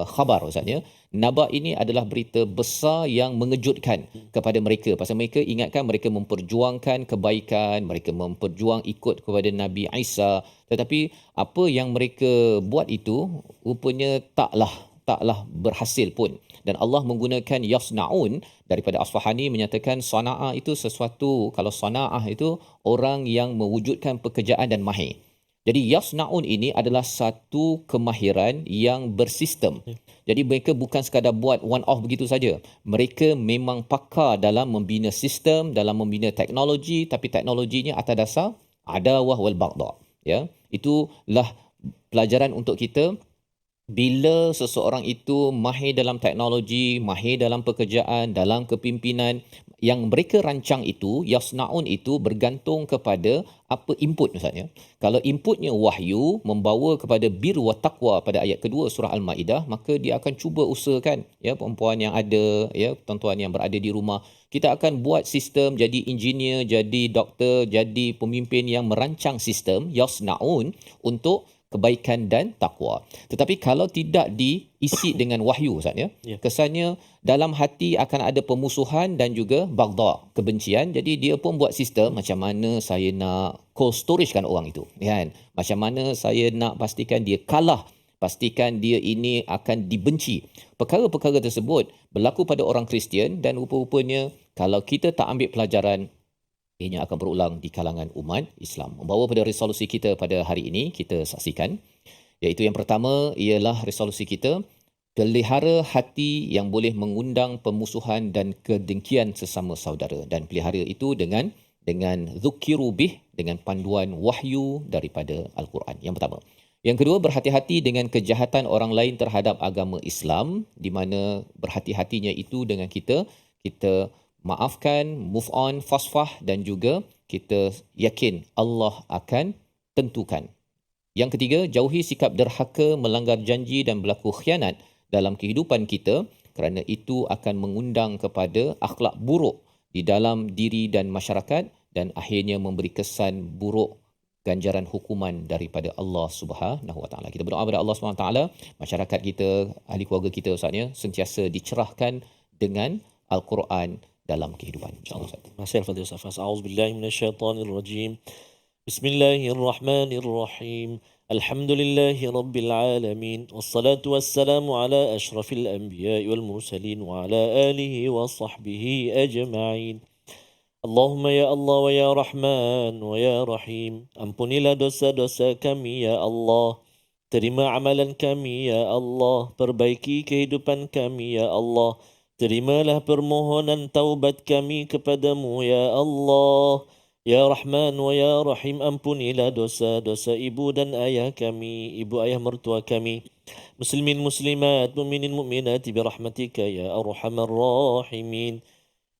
khabar Ustaznya. Naba ini adalah berita besar yang mengejutkan kepada mereka. Pasal mereka ingatkan mereka memperjuangkan kebaikan, mereka memperjuang ikut kepada Nabi Isa, tetapi apa yang mereka buat itu rupanya taklah berhasil pun. Dan Allah menggunakan yasnaun daripada Asfahani menyatakan sana'a itu sesuatu, kalau sana'ah itu orang yang mewujudkan pekerjaan dan mahir. Jadi yasnaun ini adalah satu kemahiran yang bersistem. Jadi mereka bukan sekadar buat one off begitu saja. Mereka memang pakar dalam membina sistem, dalam membina teknologi, tapi teknologinya atas dasar adawah wal baghdha. Ya, itulah pelajaran untuk kita. Bila seseorang itu mahir dalam teknologi, mahir dalam pekerjaan, dalam kepimpinan, yang mereka rancang itu, yasnaun itu bergantung kepada apa input Ustaz, ya. Kalau inputnya wahyu membawa kepada bir wa taqwa pada ayat kedua surah Al-Maidah, maka dia akan cuba usahakan, ya, perempuan yang ada, ya, tuan-tuan yang berada di rumah, kita akan buat sistem, jadi engineer, jadi doktor, jadi pemimpin yang merancang sistem yasnaun untuk kebaikan dan takwa. Tetapi kalau tidak diisi dengan wahyu Ustaz, ya, kesannya dalam hati akan ada pemusuhan dan juga baghdha, kebencian. Jadi dia pun buat sistem macam mana saya nak cold storage kan orang itu, kan? Macam mana saya nak pastikan dia kalah, pastikan dia ini akan dibenci. Perkara-perkara tersebut berlaku pada orang Kristian dan rupa-rupanya kalau kita tak ambil pelajaran, ini akan berulang di kalangan umat Islam. Membawa pada resolusi kita pada hari ini, kita saksikan. Iaitu yang pertama ialah resolusi kita, pelihara hati yang boleh mengundang pemusuhan dan kedengkian sesama saudara. Dan pelihara itu dengan zukiru bih, dengan panduan wahyu daripada Al-Quran. Yang pertama. Yang kedua, berhati-hati dengan kejahatan orang lain terhadap agama Islam, di mana berhati-hatinya itu dengan kita maafkan, move on, fasfah, dan juga kita yakin Allah akan tentukan. Yang ketiga, jauhi sikap derhaka, melanggar janji dan berlaku khianat dalam kehidupan kita, kerana itu akan mengundang kepada akhlak buruk di dalam diri dan masyarakat dan akhirnya memberi kesan buruk, ganjaran hukuman daripada Allah Subhanahu Wa Taala. Kita berdoa kepada Allah Subhanahu Wa Taala, masyarakat kita, ahli keluarga kita Ustaznya sentiasa dicerahkan dengan Al-Quran dalam kehidupan. InsyaAllah. Masih al-Fadhil Safas. A'udzubillahi minasyaitanirrajim. Bismillahirrahmanirrahim. Alhamdulillahi rabbil alamin. Wassalatu wassalamu ala ashrafil anbiya'i wal mursalin wa ala alihi wa sahbihi ajma'in. Allahumma ya Allah wa ya Rahman wa ya Rahim. Ampunilah dosa-dosa kami ya Allah. Terima amalan kami ya Allah, perbaiki kehidupan kami ya Allah. Terimalah permohonan taubat kami kepadamu ya Allah. Ya Rahman wa ya Rahim, ampunilah dosa-dosa ibu dan ayah kami, ibu ayah mertua kami. Muslimin muslimat, mukminin mukminat birahmatika ya arhamar rahimin.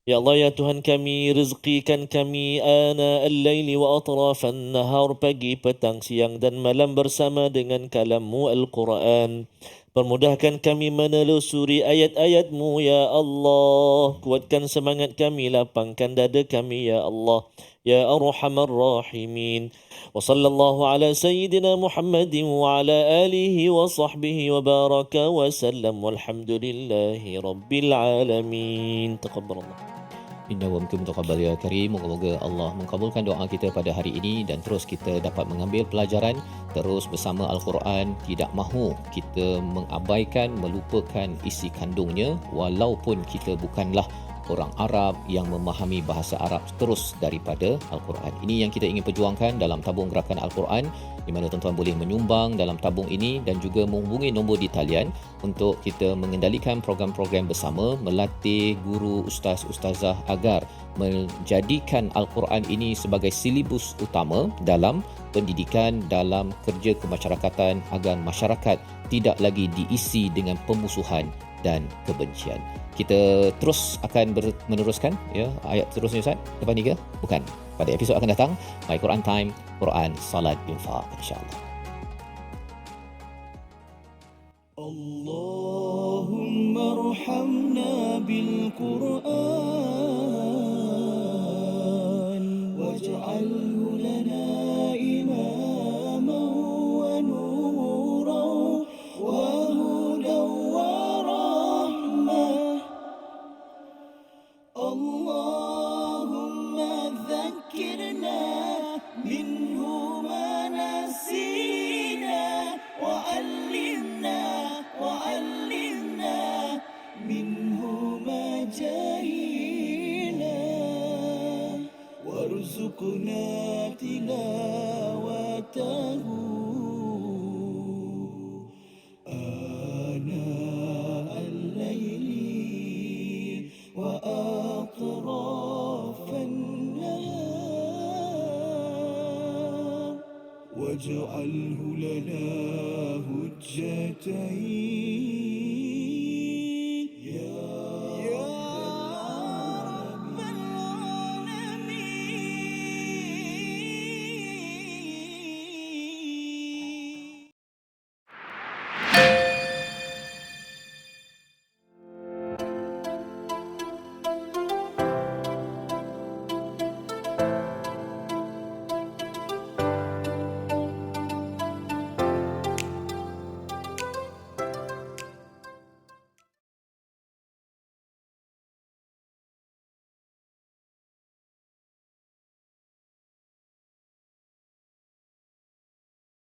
Ya Allah ya Tuhan kami, rizqikan kami ana al-laili wa atrafan nahar, pagi, petang, siang dan malam bersama dengan kalammu Al-Quran. Permudahkan kami menelusuri ayat-ayatmu ya Allah. Kuatkan semangat kami, lapangkan dada kami ya Allah. Ya Arhamar Rahimin. Wa sallallahu ala Sayyidina Muhammadin wa ala alihi wa sahbihi wa baraka wa sallam. Walhamdulillahi Rabbil Alamin. Taqabbalallah. Inna wa minkum taqabbal ya karim. Moga-moga Allah mengabulkan doa kita pada hari ini dan terus kita dapat mengambil pelajaran terus bersama Al-Quran. Tidak mahu kita mengabaikan, melupakan isi kandungnya walaupun kita bukanlah orang Arab yang memahami bahasa Arab terus daripada Al-Quran. Ini yang kita ingin perjuangkan dalam tabung gerakan Al-Quran, di mana tuan-tuan boleh menyumbang dalam tabung ini dan juga menghubungi nombor di talian untuk kita mengendalikan program-program bersama, melatih guru, ustaz-ustazah agar menjadikan Al-Quran ini sebagai silibus utama dalam pendidikan, dalam kerja kemasyarakatan agar masyarakat tidak lagi diisi dengan pemusuhan dan kebencian. Kita terus akan meneruskan ya ayat seterusnya Ustaz. Lepas ni ke? Bukan. Pada episod akan datang My Quran Time, Quran, Salat, Infaq insya-Allah. Allahumma arhamna bil Quran waj'alhu lana imaman wa nuran wa hudan wa rahmah. Allahumma dhakkirna minhu ma nasina wa 'allimna minhu ma jahilna warzuqna tilawatahu ana al-laili wa atrafan nahar waj'alhu lana hujjatayn